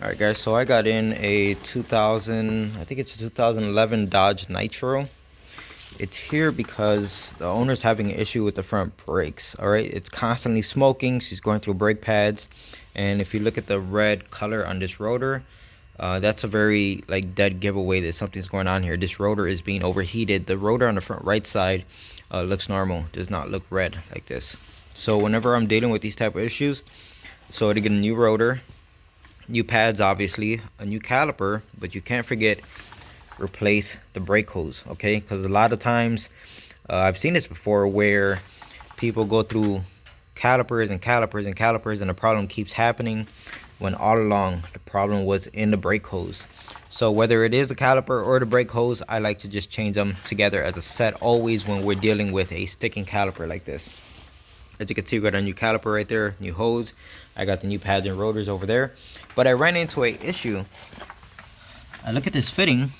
All right, guys, so I got in a 2000, I think it's a 2011 Dodge Nitro. It's here because the owner's having an issue with the front brakes. All right, it's constantly smoking. She's going through brake pads, and if you look at the red color on this rotor, that's a very like dead giveaway that something's going on here. This rotor is being overheated. The rotor on the front right side looks normal, does not look red like this. So whenever I'm dealing with these type of issues, so to get a new rotor, new pads, obviously a new caliper, but you can't forget replace the brake hose, okay? Because a lot of times I've seen this before where people go through calipers and calipers and calipers, and the problem keeps happening when all along the problem was in the brake hose. So whether it is the caliper or the brake hose, I like to just change them together as a set always when we're dealing with a sticking caliper like this. As you can see, we got a new caliper right there, new hose. I got the new pads and rotors over there. But I ran into an issue. I look at this fitting,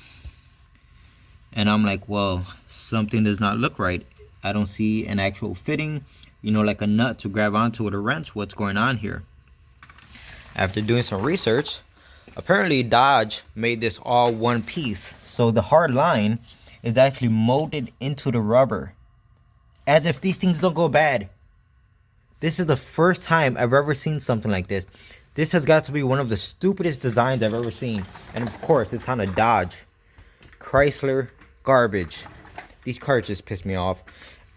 and I'm like, well, something does not look right. I don't see an actual fitting, you know, like a nut to grab onto with a wrench. What's going on here? After doing some research, apparently Dodge made this all one piece. So the hard line is actually molded into the rubber, as if these things don't go bad. This is the first time I've ever seen something like this. This has got to be one of the stupidest designs I've ever seen. And of course, it's on a Dodge. Chrysler garbage. These cars just piss me off.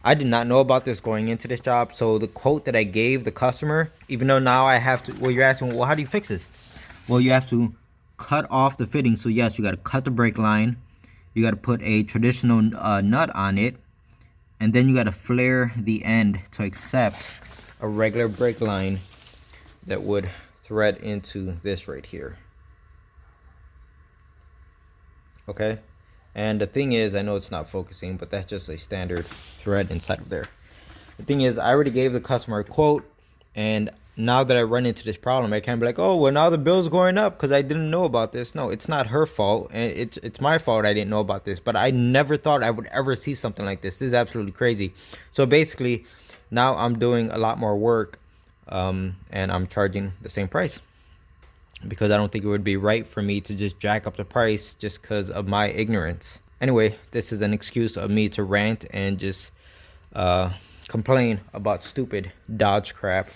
I did not know about this going into this job. So the quote that I gave the customer, even though now I have to, well, you're asking, well, how do you fix this? Well, you have to cut off the fitting. So yes, you got to cut the brake line. You got to put a traditional nut on it. And then you got to flare the end to accept a regular brake line that would thread into this right here. Okay, and the thing is, I know it's not focusing, but that's just a standard thread inside of there. The thing is, I already gave the customer a quote, and now that I run into this problem, I can't be like, oh, well, now the bill's going up because I didn't know about this. No, it's not her fault, and it's my fault I didn't know about this, but I never thought I would ever see something like this. This is absolutely crazy. So basically, now I'm doing a lot more work, and I'm charging the same price because I don't think it would be right for me to just jack up the price just because of my ignorance. Anyway, this is an excuse of me to rant and just complain about stupid Dodge crap.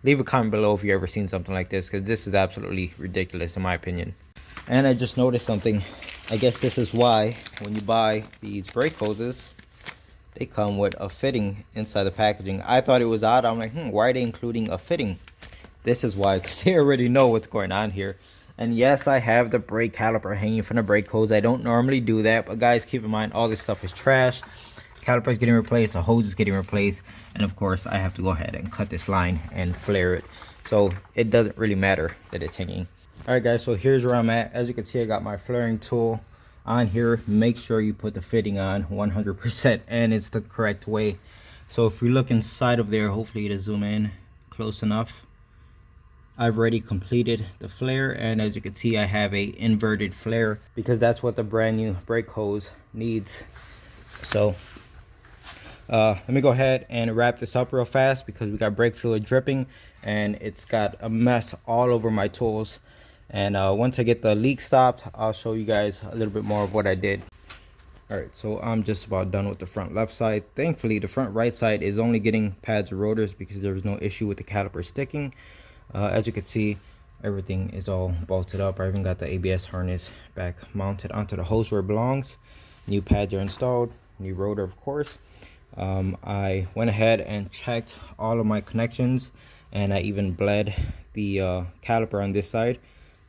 Leave a comment below if you ever seen something like this, because this is absolutely ridiculous in my opinion. And I just noticed something. I guess this is why when you buy these brake hoses, they come with a fitting inside the packaging. I thought it was odd. I'm like, why are they including a fitting? This is why, because they already know what's going on here. And yes, I have the brake caliper hanging from the brake hose. I don't normally do that, but guys, keep in mind, all this stuff is trash. Caliper is getting replaced, the hose is getting replaced, and of course, I have to go ahead and cut this line and flare it. So it doesn't really matter that it's hanging. All right, guys, so here's where I'm at. As you can see, I got my flaring tool on here. Make sure you put the fitting on 100%, and it's the correct way. So if we look inside of there, hopefully it'll zoom in close enough. I've already completed the flare, and as you can see, I have a inverted flare because that's what the brand new brake hose needs. So let me go ahead and wrap this up real fast because we got brake fluid dripping and it's got a mess all over my tools. And once I get the leak stopped, I'll show you guys a little bit more of what I did. Alright, so I'm just about done with the front left side. Thankfully, the front right side is only getting pads or rotors because there was no issue with the caliper sticking. As you can see, everything is all bolted up. I even got the ABS harness back mounted onto the hose where it belongs. New pads are installed, new rotor of course. I went ahead and checked all of my connections, and I even bled the caliper on this side.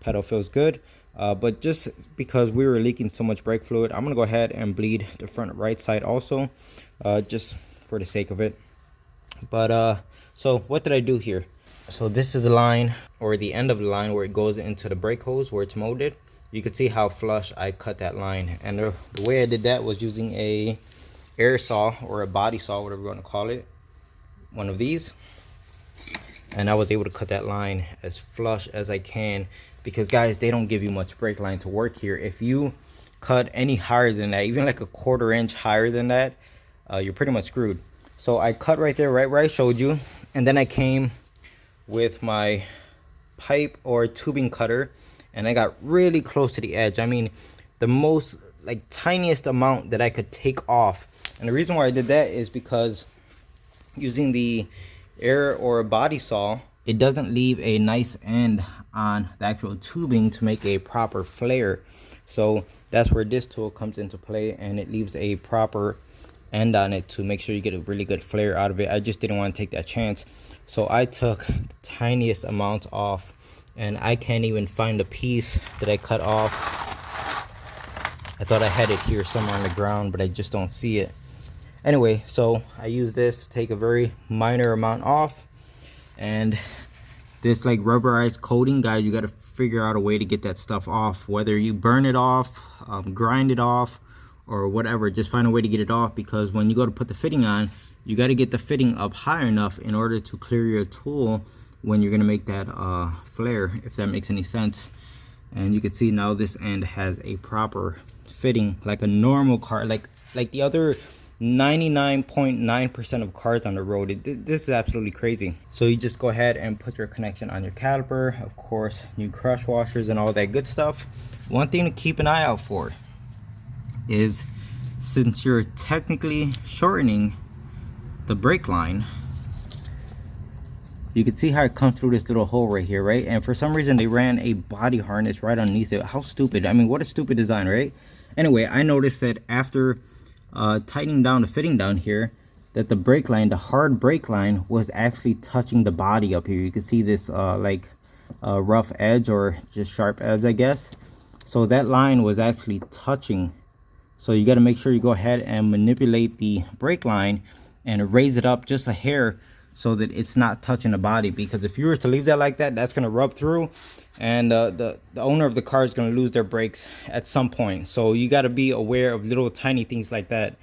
Pedal feels good, but just because we were leaking so much brake fluid, I'm gonna go ahead and bleed the front right side also, just for the sake of it. But so what did I do here? So this is the line, or the end of the line, where it goes into the brake hose where it's molded. You can see how flush I cut that line, and the way I did that was using a air saw or a body saw, whatever you want to call it, one of these, and I was able to cut that line as flush as I can because guys, they don't give you much brake line to work here. If you cut any higher than that, even like a 1/4 inch higher than that, you're pretty much screwed. So I cut right there, right where I showed you, and then I came with my pipe or tubing cutter, and I got really close to the edge. I mean, the most like tiniest amount that I could take off. And the reason why I did that is because using the air or body saw, it doesn't leave a nice end on the actual tubing to make a proper flare. So that's where this tool comes into play, and it leaves a proper end on it to make sure you get a really good flare out of it. I just didn't want to take that chance, so I took the tiniest amount off, and I can't even find the piece that I cut off. I thought I had it here somewhere on the ground, but I just don't see it. Anyway, so I use this to take a very minor amount off. And this like rubberized coating, guys, you got to figure out a way to get that stuff off, whether you burn it off, grind it off, or whatever. Just find a way to get it off, because when you go to put the fitting on, you got to get the fitting up high enough in order to clear your tool when you're going to make that flare, if that makes any sense. And you can see now this end has a proper fitting like a normal car, like the other 99.9% of cars on the road. This is absolutely crazy. So you just go ahead and put your connection on your caliper, of course, new crush washers and all that good stuff. One thing to keep an eye out for is, since you're technically shortening the brake line, you can see how it comes through this little hole right here, right? And for some reason they ran a body harness right underneath it. How stupid. I mean, what a stupid design, right? Anyway, I noticed that after tightening down the fitting down here, that the brake line, the hard brake line, was actually touching the body up here. You can see this like rough edge, or just sharp edge, I guess. So that line was actually touching. So you got to make sure you go ahead and manipulate the brake line and raise it up just a hair so that it's not touching the body, because if you were to leave that like that, that's going to rub through, and the owner of the car is going to lose their brakes at some point. So you got to be aware of little tiny things like that.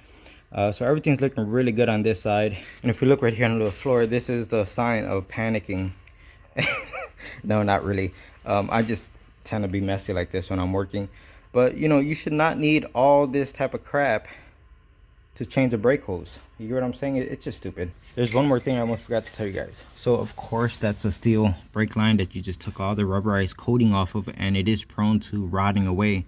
So everything's looking really good on this side. And if we look right here on the floor, this is the sign of panicking. No, not really. I just tend to be messy like this when I'm working. But you know, you should not need all this type of crap to change the brake hose. You get what I'm saying? It's just stupid. There's one more thing I almost forgot to tell you guys. So of course, that's a steel brake line that you just took all the rubberized coating off of, and it is prone to rotting away.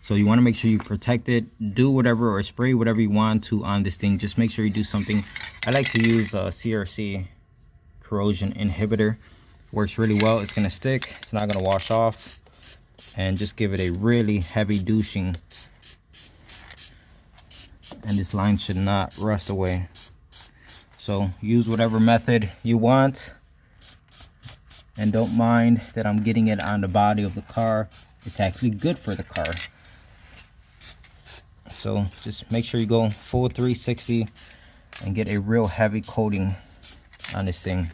So you want to make sure you protect it, do whatever, or spray whatever you want to on this thing. Just make sure you do something. I like to use a CRC corrosion inhibitor. Works really well. It's gonna stick, it's not gonna wash off, and just give it a really heavy douching, and this line should not rust away. So use whatever method you want, and don't mind that I'm getting it on the body of the car. It's actually good for the car. So just make sure you go full 360 and get a real heavy coating on this thing.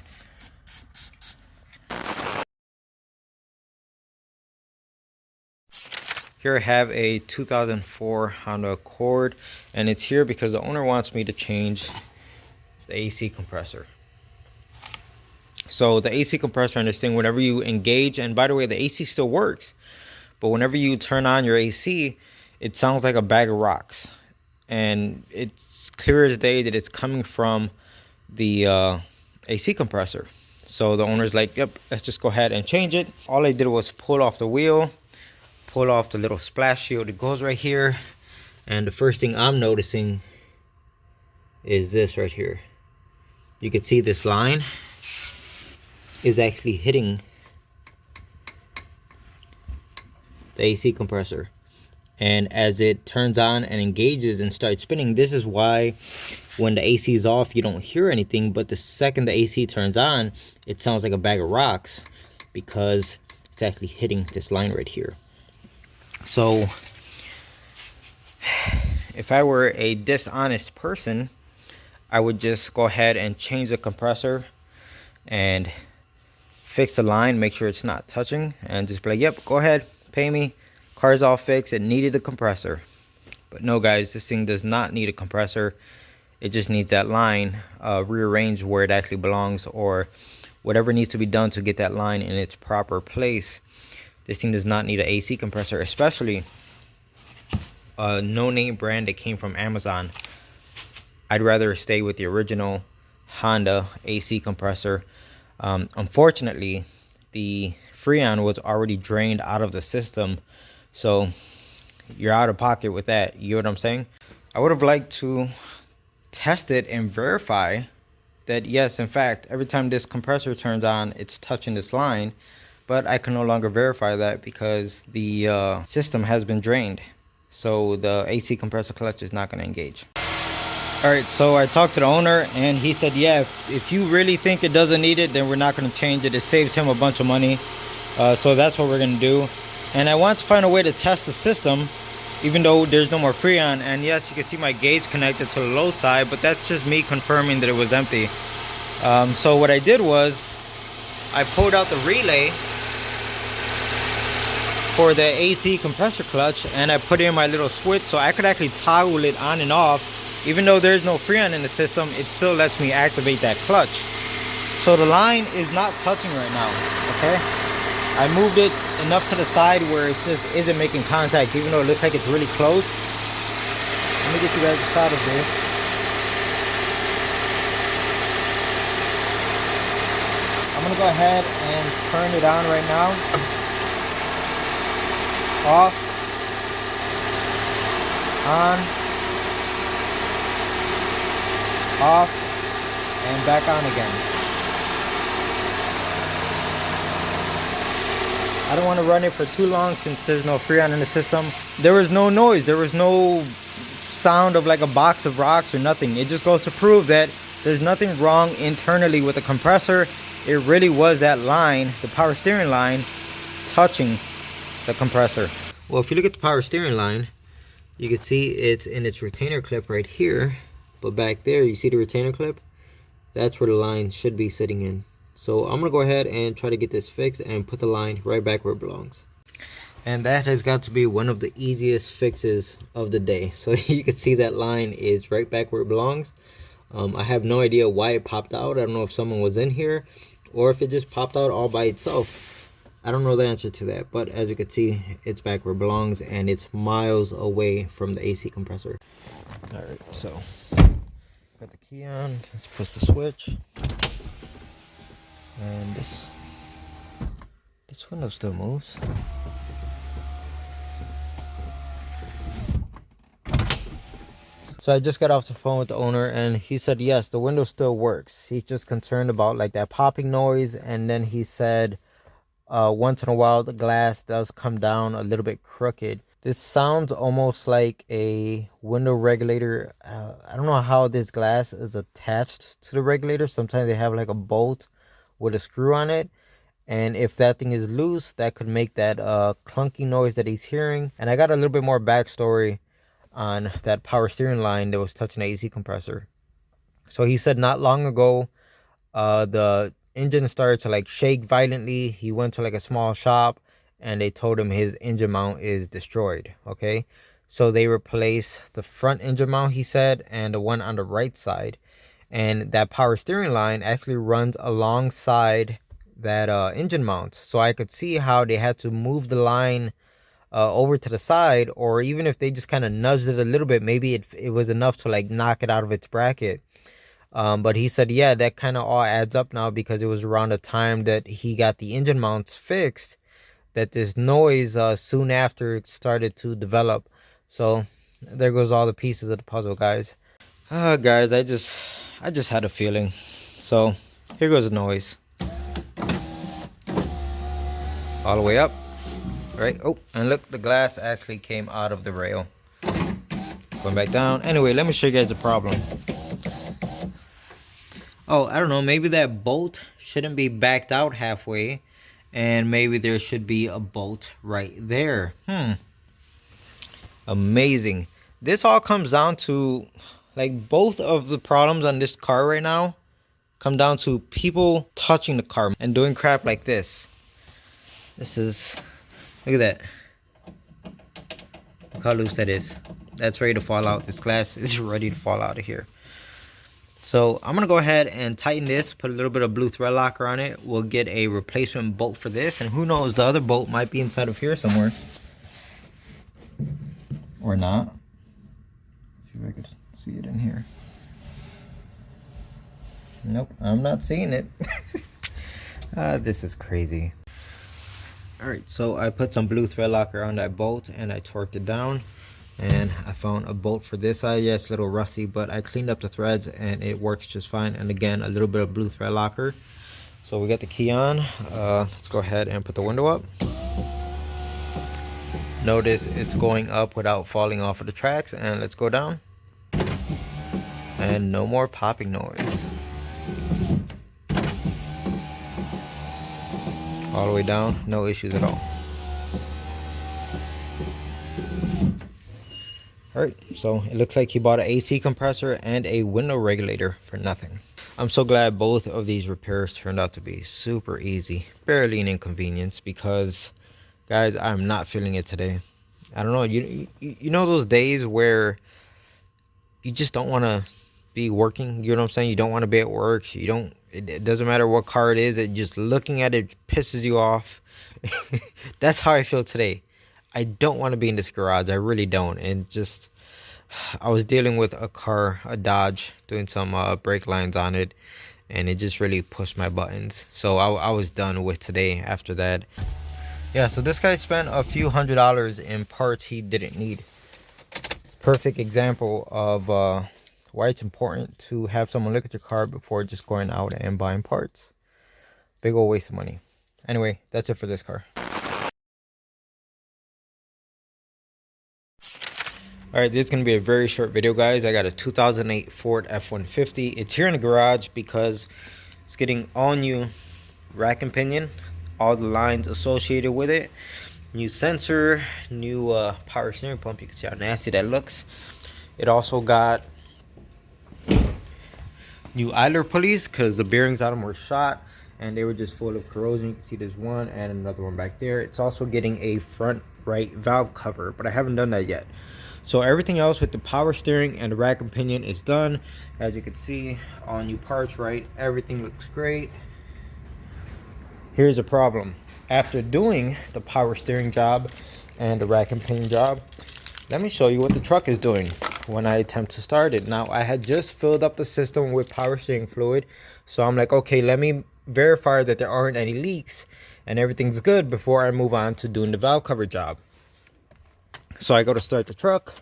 Here I have a 2004 Honda Accord, and it's here because the owner wants me to change the AC compressor. So the AC compressor on this thing, whenever you engage, and by the way, the AC still works, but whenever you turn on your AC, it sounds like a bag of rocks. And it's clear as day that it's coming from the AC compressor. So the owner's like, yep, let's just go ahead and change it. All I did was pull off the wheel, pull off the little splash shield that goes right here, and the first thing I'm noticing is this right here. You can see this line is actually hitting the AC compressor, and as it turns on and engages and starts spinning, this is why when the AC is off you don't hear anything, but the second the AC turns on, it sounds like a bag of rocks, because it's actually hitting this line right here. So if I were a dishonest person, I would just go ahead and change the compressor and fix the line, make sure it's not touching, and just be like, yep, go ahead, pay me, car's all fixed, it needed a compressor. But no guys, this thing does not need a compressor. It just needs that line rearranged where it actually belongs, or whatever needs to be done to get that line in its proper place. This thing does not need an AC compressor, especially a no-name brand that came from Amazon. I'd rather stay with the original Honda AC compressor. Unfortunately, the Freon was already drained out of the system. So you're out of pocket with that. You know what I'm saying? I would have liked to test it and verify that yes, in fact, every time this compressor turns on, it's touching this line. But I can no longer verify that because the system has been drained. So the AC compressor clutch is not going to engage. All right, so I talked to the owner and he said, yeah, if you really think it doesn't need it, then we're not going to change it. It saves him a bunch of money. So that's what we're going to do. And I want to find a way to test the system, even though there's no more Freon. And yes, you can see my gauge connected to the low side, but that's just me confirming that it was empty. So what I did was I pulled out the relay for the AC compressor clutch and I put in my little switch so I could actually toggle it on and off. Even though there's no Freon in the system, it still lets me activate that clutch. So the line is not touching right now, okay? I moved it enough to the side where it just isn't making contact, even though it looks like it's really close. Let me get you guys a shot of this. I'm gonna go ahead and turn it on right now. Off. On. Off and back on again. I don't want to run it for too long since there's no Freon in the system. There was no noise. There was no sound of like a box of rocks or nothing. It just goes to prove that there's nothing wrong internally with the compressor. It really was that line, the power steering line, touching the compressor. Well, if you look at the power steering line, you can see it's in its retainer clip right here. But back there, you see the retainer clip? That's where the line should be sitting in. So I'm going to go ahead and try to get this fixed and put the line right back where it belongs. And that has got to be one of the easiest fixes of the day. So you can see that line is right back where it belongs. I have no idea why it popped out. I don't know if someone was in here or if it just popped out all by itself. I don't know the answer to that. But as you can see, it's back where it belongs and it's miles away from the AC compressor. All right, so got the key on. Let's push the switch. And this window still moves. So I just got off the phone with the owner and he said yes, the window still works. He's just concerned about like that popping noise, and then he said once in a while the glass does come down a little bit crooked. This sounds almost like a window regulator. I don't know how this glass is attached to the regulator. Sometimes they have like a bolt with a screw on it. And if that thing is loose, that could make that clunky noise that he's hearing. And I got a little bit more backstory on that power steering line that was touching the AC compressor. So he said not long ago, the engine started to like shake violently. He went to like a small shop and they told him his engine mount is destroyed. Okay, so they replaced the front engine mount, he said, and the one on the right side. And that power steering line actually runs alongside that engine mount. So I could see how they had to move the line over to the side, or even if they just kind of nudged it a little bit, maybe it was enough to like knock it out of its bracket. But he said, yeah, that kind of all adds up now because it was around the time that he got the engine mounts fixed that this noise soon after it started to develop. So there goes all the pieces of the puzzle, guys. Guys, I just had a feeling. So here goes the noise. All the way up. Right? Oh, and look, the glass actually came out of the rail. Going back down. Anyway, let me show you guys the problem. Oh, I don't know. Maybe that bolt shouldn't be backed out halfway. And maybe there should be a bolt right there. Amazing. This all comes down to, like, both of the problems on this car right now come down to people touching the car and doing crap like this. This is, look at that. Look how loose that is. That's ready to fall out. This glass is ready to fall out of here. So I'm going to go ahead and tighten this, put a little bit of blue thread locker on it. We'll get a replacement bolt for this. And who knows, the other bolt might be inside of here somewhere. Or not. Let's see if I can see it in here. Nope, I'm not seeing it. This is crazy. Alright, so I put some blue thread locker on that bolt and I torqued it down, and I found a bolt for this side. Yes, a little rusty, but I cleaned up the threads and it works just fine. And again, a little bit of blue thread locker. So we got the key on. Let's go ahead and put the window up. Notice it's going up without falling off of the tracks, and let's go down. And no more popping noise. All the way down, no issues at all. Alright, so it looks like he bought an AC compressor and a window regulator for nothing. I'm so glad both of these repairs turned out to be super easy, barely an inconvenience, because guys, I'm not feeling it today. I don't know, you know those days where you just don't want to be working, you know what I'm saying? You don't want to be at work. You don't, it doesn't matter what car it is, it just looking at it pisses you off. That's how I feel today. I don't want to be in this garage. I really don't. And just, I was dealing with a car, a Dodge, doing some brake lines on it, and it just really pushed my buttons. So I was done with today after that. Yeah, so this guy spent a few $100s in parts he didn't need. Perfect example of why it's important to have someone look at your car before just going out and buying parts. Big old waste of money. Anyway, that's it for this car. Alright, this is going to be a very short video, guys. I got a 2008 Ford F150. It's here in the garage because it's getting all new rack and pinion, all the lines associated with it, new sensor, new power steering pump. You can see how nasty that looks. It also got new idler pulleys because the bearings on them were shot and they were just full of corrosion. You can see there's one and another one back there. It's also getting a front right valve cover, but I haven't done that yet. So everything else with the power steering and the rack and pinion is done. As you can see, all new parts, right? Everything looks great. Here's a problem. After doing the power steering job and the rack and pinion job, let me show you what the truck is doing when I attempt to start it. Now, I had just filled up the system with power steering fluid, so I'm like, okay, let me verify that there aren't any leaks and everything's good before I move on to doing the valve cover job. So I go to start the truck.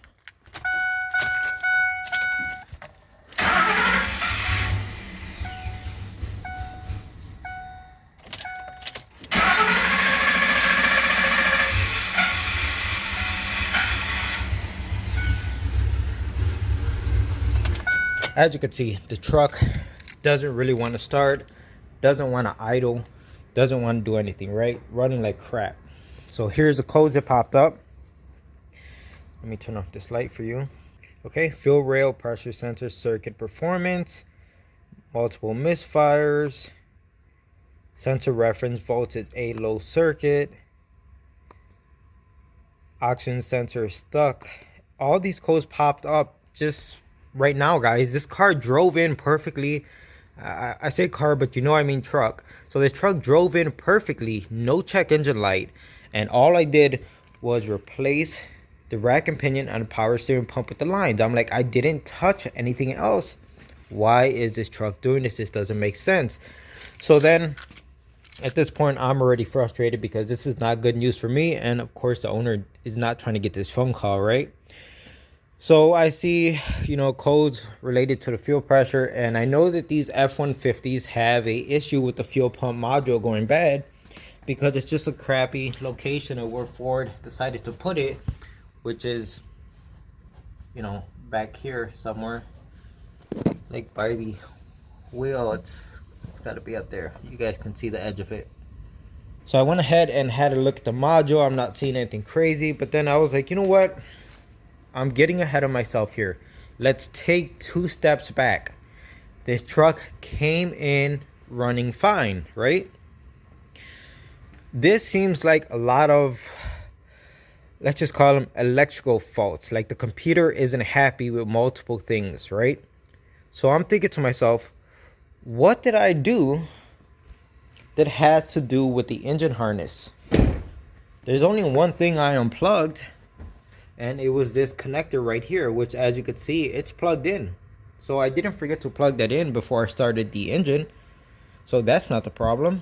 As you can see, the truck doesn't really want to start, doesn't want to idle, doesn't want to do anything, right? Running like crap. So here's the codes that popped up. Let me turn off this light for you. Okay, fuel rail, pressure sensor, circuit performance, multiple misfires, sensor reference voltage A low circuit, oxygen sensor stuck. All these codes popped up just right now, guys. This car drove in perfectly. I say car, but you know I mean truck. So this truck drove in perfectly, no check engine light, and all I did was replace the rack and pinion on the power steering pump with the lines. I'm like, I didn't touch anything else. Why is this truck doing this? This doesn't make sense. So then at this point, I'm already frustrated because this is not good news for me, and of course the owner is not trying to get this phone call, right? So I see, you know, codes related to the fuel pressure, and I know that these F-150s have a issue with the fuel pump module going bad because it's just a crappy location of where Ford decided to put it, which is, you know, back here somewhere, like by the wheel. It's got to be up there. You guys can see the edge of it. So I went ahead and had a look at the module. I'm not seeing anything crazy, but then I was like, you know what? I'm getting ahead of myself here. Let's take 2 steps back. This truck came in running fine, right? This seems like a lot of, let's just call them electrical faults. Like the computer isn't happy with multiple things, right? So I'm thinking to myself, what did I do that has to do with the engine harness? There's only one thing I unplugged, and it was this connector right here, which as you can see, it's plugged in. So I didn't forget to plug that in before I started the engine. So that's not the problem.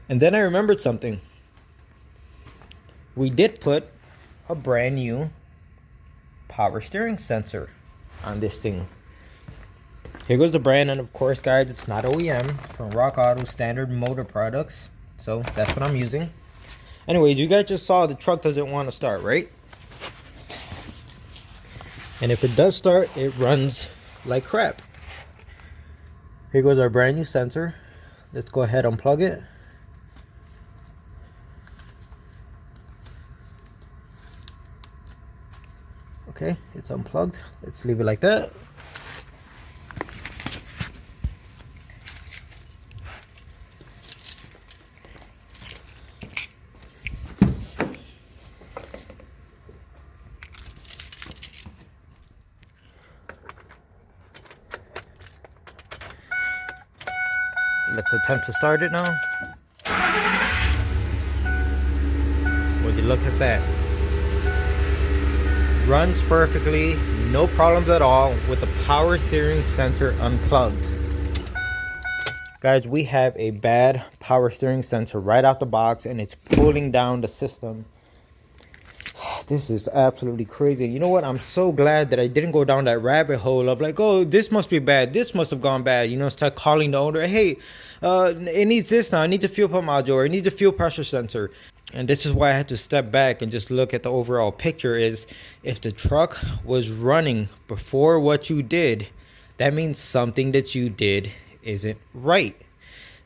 And then I remembered something. We did put a brand new power steering sensor on this thing. Here goes the brand, and of course guys, it's not OEM, from Rock Auto standard motor products, so that's what I'm using. Anyways, you guys just saw the truck doesn't want to start, right? And if it does start, it runs like crap. Here goes our brand new sensor. Let's go ahead and unplug it. Okay, it's unplugged. Let's leave it like that. Let's attempt to start it now. Would you look at that? Runs perfectly, no problems at all with the power steering sensor unplugged. Guys, we have a bad power steering sensor right out the box, and it's pulling down the system. This is absolutely crazy. You know what? I'm so glad that I didn't go down that rabbit hole of like, oh, this must be bad. This must have gone bad. You know, start calling the owner. Hey, it needs this now. I need the fuel pump module. Or it needs the fuel pressure sensor. And this is why I had to step back and just look at the overall picture. Is if the truck was running before what you did, that means something that you did isn't right.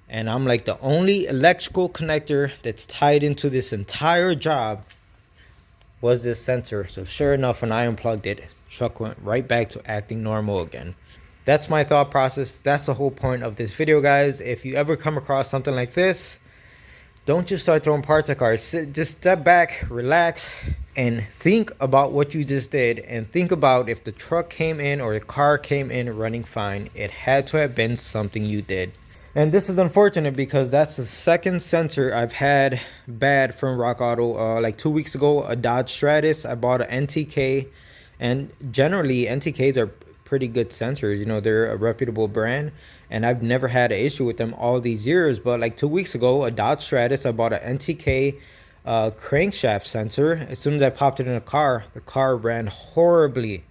And I'm like the only electrical connector that's tied into this entire job was this sensor. So sure enough, when I unplugged it, truck went right back to acting normal again. That's my thought process. That's the whole point of this video, guys. If you ever come across something like this, don't just start throwing parts at cars. Just step back, relax, and think about what you just did, and think about if the truck came in or the car came in running fine, it had to have been something you did. And this is unfortunate because that's the second sensor I've had bad from Rock Auto. Like 2 weeks ago, a Dodge Stratus, I bought an NTK, and generally NTKs are pretty good sensors. You know, they're a reputable brand, and I've never had an issue with them all these years. But like 2 weeks ago, a Dodge Stratus, I bought an NTK crankshaft sensor. As soon as I popped it in the car ran horribly.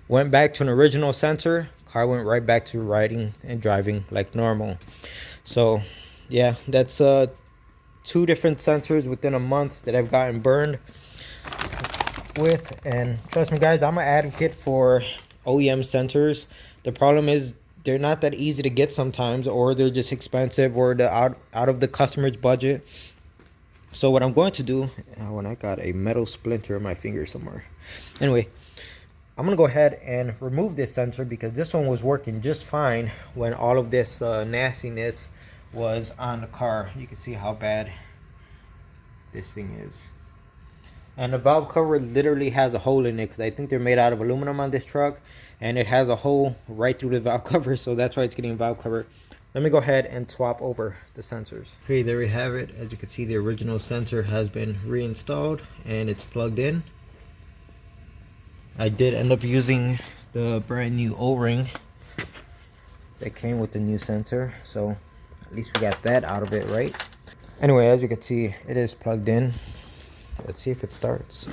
Went back to an original sensor. Car went right back to riding and driving like normal. So yeah, that's 2 different sensors within a month that I've gotten burned with. And trust me guys, I'm an advocate for OEM sensors. The problem is they're not that easy to get sometimes, or they're just expensive, or they're out of the customer's budget. So what I'm going to do, when I got a metal splinter in my finger somewhere. Anyway, I'm going to go ahead and remove this sensor because this one was working just fine when all of this nastiness was on the car. You can see how bad this thing is. And the valve cover literally has a hole in it because I think they're made out of aluminum on this truck. And it has a hole right through the valve cover, so that's why it's getting a valve cover. Let me go ahead and swap over the sensors. Okay, there we have it. As you can see, the original sensor has been reinstalled and it's plugged in. I did end up using the brand new O-ring that came with the new sensor, so at least we got that out of it, right? Anyway, as you can see, it is plugged in. Let's see if it starts.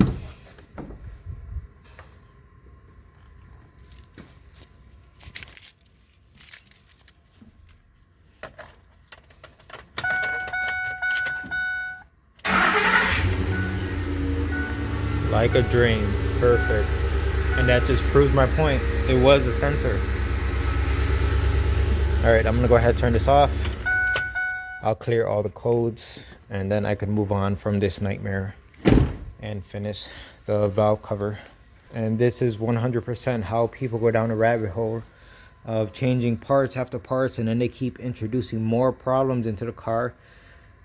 Like a dream. Perfect. And that just proves my point. It was the sensor. Alright, I'm gonna go ahead and turn this off. I'll clear all the codes, and then I can move on from this nightmare and finish the valve cover. And this is 100% how people go down a rabbit hole of changing parts after parts, and then they keep introducing more problems into the car.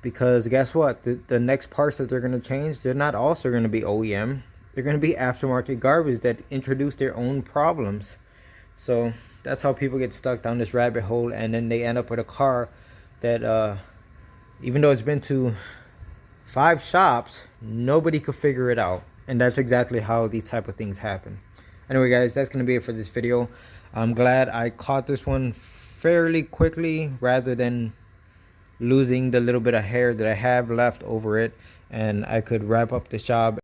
Because guess what? The next parts that they're going to change, they're not also going to be OEM. They're going to be aftermarket garbage that introduce their own problems. So that's how people get stuck down this rabbit hole, and then they end up with a car that even though it's been to 5 shops, nobody could figure it out. And that's exactly how these type of things happen. Anyway guys, that's going to be it for this video. I'm glad I caught this one fairly quickly rather than losing the little bit of hair that I have left over it, and I could wrap up this job.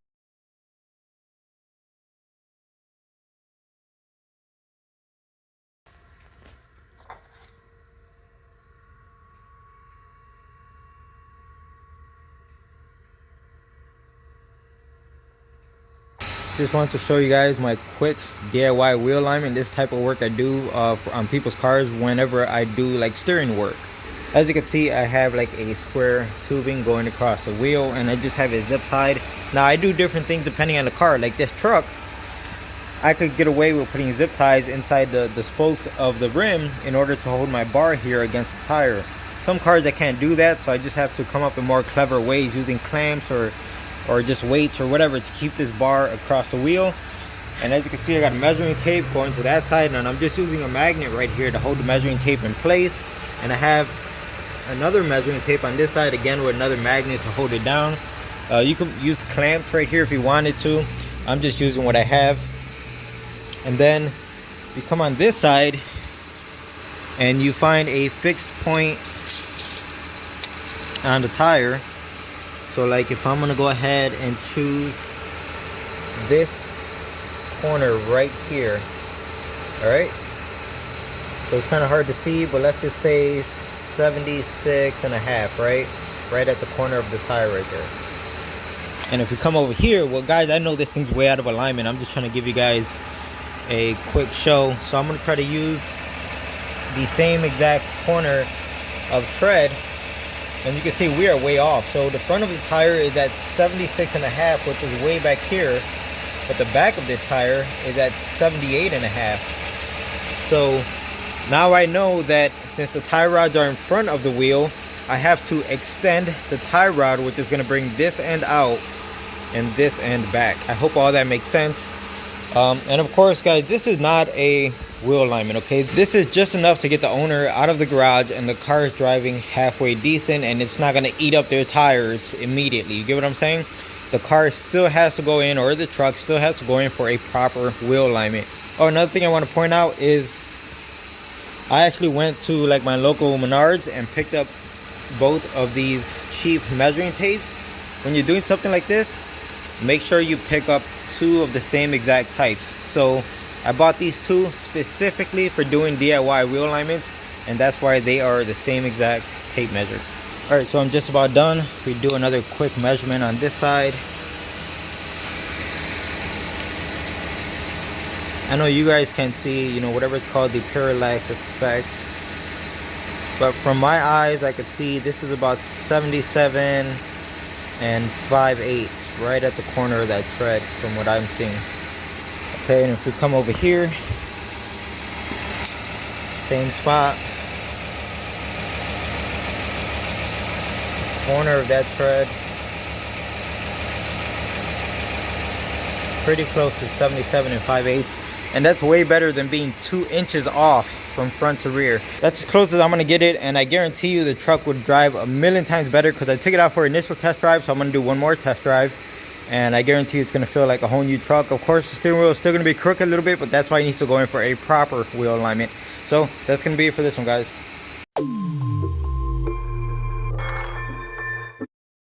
Just want to show you guys my quick DIY wheel alignment. This type of work I do on people's cars whenever I do like steering work. As you can see, I have like a square tubing going across the wheel, and I just have it zip tied. Now I do different things depending on the car. Like this truck, I could get away with putting zip ties inside the spokes of the rim in order to hold my bar here against the tire. Some cars I can't do that, so I just have to come up with more clever ways using clamps or just weights or whatever to keep this bar across the wheel. And as you can see, I got a measuring tape going to that side, and I'm just using a magnet right here to hold the measuring tape in place. And I have another measuring tape on this side again with another magnet to hold it down. You can use clamps right here if you wanted to. I'm just using what I have. And then you come on this side and you find a fixed point on the tire. So like if I'm gonna go ahead and choose this corner right here, all right, so it's kind of hard to see, but let's just say 76.5, right at the corner of the tire right there. And if we come over here, well guys, I know this thing's way out of alignment. I'm just trying to give you guys a quick show. So I'm gonna try to use the same exact corner of tread, and you can see we are way off. So the front of the tire is at 76.5, which is way back here, but the back of this tire is at 78.5. So now I know that since the tie rods are in front of the wheel, I have to extend the tie rod, which is going to bring this end out and this end back. I hope all that makes sense. And of course guys, this is not a wheel alignment, okay? This is just enough to get the owner out of the garage and the car is driving halfway decent, and it's not going to eat up their tires immediately. You get what I'm saying? The car still has to go in, or the truck still has to go in for a proper wheel alignment. Oh, another thing I want to point out is I actually went to like my local Menards and picked up both of these cheap measuring tapes. When you're doing something like this, make sure you pick up two of the same exact types. So I bought these two specifically for doing DIY wheel alignments, and that's why they are the same exact tape measure. All right, so I'm just about done. If we do another quick measurement on this side, I know you guys can see, you know, whatever it's called, the parallax effect, but from my eyes I could see this is about 77 and 5/8 right at the corner of that tread from what I'm seeing. Okay, and if we come over here, same spot, corner of that tread, pretty close to 77 and 5/8, and that's way better than being 2 inches off from front to rear. That's as close as I'm gonna get it, and I guarantee you the truck would drive a million times better because I took it out for initial test drive, so I'm gonna do one more test drive, and I guarantee it's gonna feel like a whole new truck. Of course, the steering wheel is still gonna be crooked a little bit, but that's why it needs to go in for a proper wheel alignment. So that's gonna be it for this one, guys.